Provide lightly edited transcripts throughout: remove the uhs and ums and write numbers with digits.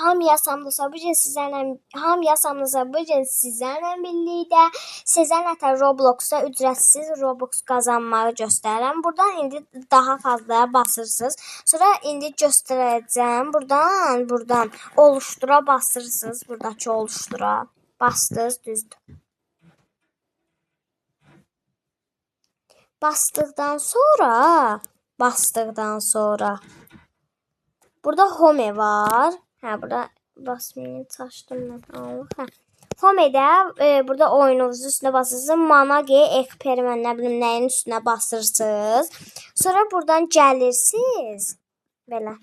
Hamıya bu gün sizlərlə birlikdə sizə nətər Robloxda ücretsiz Robux qazanmağı göstərirəm. Buradan indi daha fazla basırsınız. Sonra indi göstərəcəm. Buradan oluştura basırsınız. Buradakı oluştura bastınız, düzdür. Bastıktan sonra burada home var. Burada basmayı açdım ben. Home'de burada oyununuzun üstüne basırsınız. Manage, Ekperiment, ne bileyim neyin üstüne basırsınız. Sonra buradan gelirsiniz. Belə.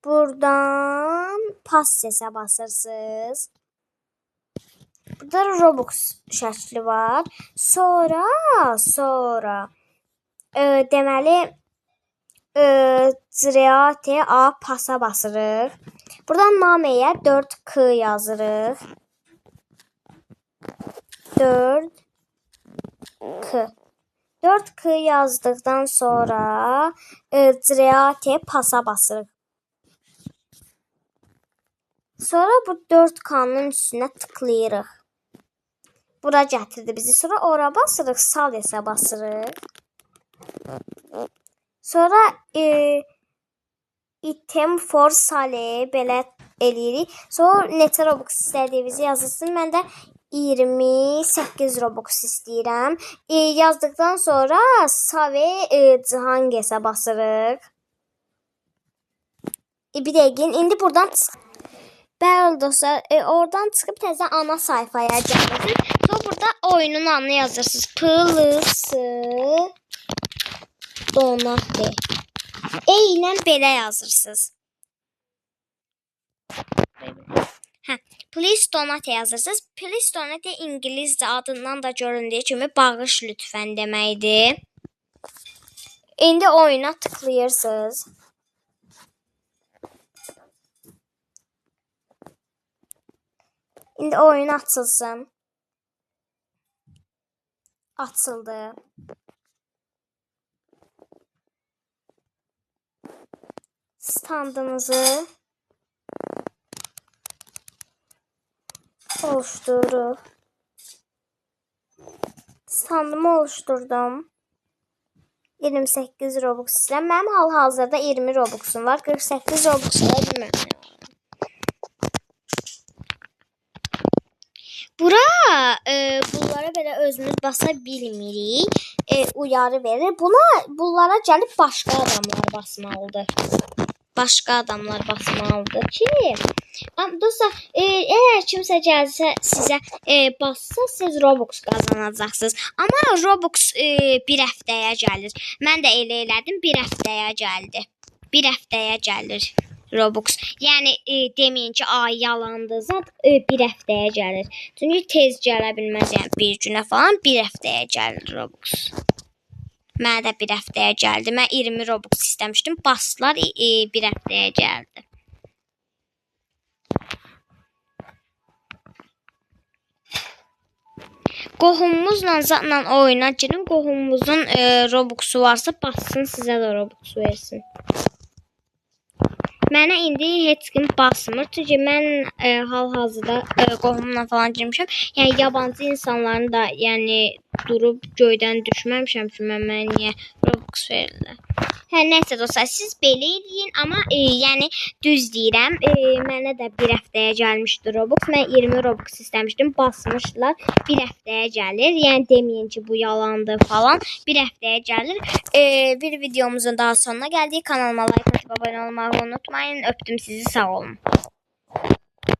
Buradan passese basırsınız. Burada Robux şəkli var. Sonra deməli Create A pasa basırıq. Buradan naməyə 4K yazırıq. 4K yazdıktan sonra Create pasa basırıq. Sonra bu 4K'nın üstünə tıklayırıq. Bura gətirdi bizi. Sonra ora basırıq, salesa basırıq. Sonra item for sale belə eləyirik. Sonra neçə Robux istədiyinizi yazırsınız. Mən də 28 Robux istəyirəm. Yazdıktan sonra save Cihangese basırıq. Bir dəqiqə, indi buradan çıxır. Bəli dostlar, oradan çıxıb təzə ana sayfaya gəlirsiniz. Sonra burada oyunun adını yazırsınız. Donate. Ilə belə yazırsınız. Please donate yazırsınız. Please donate İngilizcə adından da göründüyü kimi bağış lütfən deməkdir. İndi oyuna tıklayırsınız. İndi oyun açılsın. Açıldı. Standımızı oluştururuq. Standımı oluşturdum. 28 Robux istəyirəm. Mənim hal-hazırda 20 Robuxum var. 48 Robux bilmirəm. Bunlara belə özümüz basa bilmirik. Uyarı verir. Bunlara gəlib başqa adamlar basmalıdır. Ki, dostlar, eğer kimsə gəlsə sizə bassa, siz Robux qazanacaqsınız. Amma Robux bir həftəyə gəlir. Mən də elə elədim, bir həftəyə gəldi. Bir həftəyə gəlir Robux. Yəni deməyin ki, ay yalandı zat, bir həftəyə gəlir. Çünki tez gələ bilməz, yəni bir günə falan, bir həftəyə gəlir Robux. Mənə də bir həftəyə gəldi. Mən 20 Robux istəmişdim. Baslar bir həftəyə gəldi. Qohumumuzla zatla oyuna girin. Qohumumuzun Robuxu varsa bassın, sizə də Robux versin. Mənə indi heç kim basmır. Çünki mən hal-hazırda qohumumla falan girmişəm. Yəni yabancı insanların da durub göydən düşməmişəm ki, mənə niyə Robux verirlər. Nəysə dostlar, siz belə eləyin, amma yəni düz deyirəm. Mənə də bir həftəyə gəlmişdi Robux. Mən 20 Robux istəmişdim, basmışdılar. Bir həftəyə gəlir. Yəni deməyin ki, bu yalandır falan. Bir həftəyə gəlir. Bir videomuzun daha sonuna gəldik. Kanalıma like atıb abunə olmağı unutmayın. Öptüm sizi, sağ olun.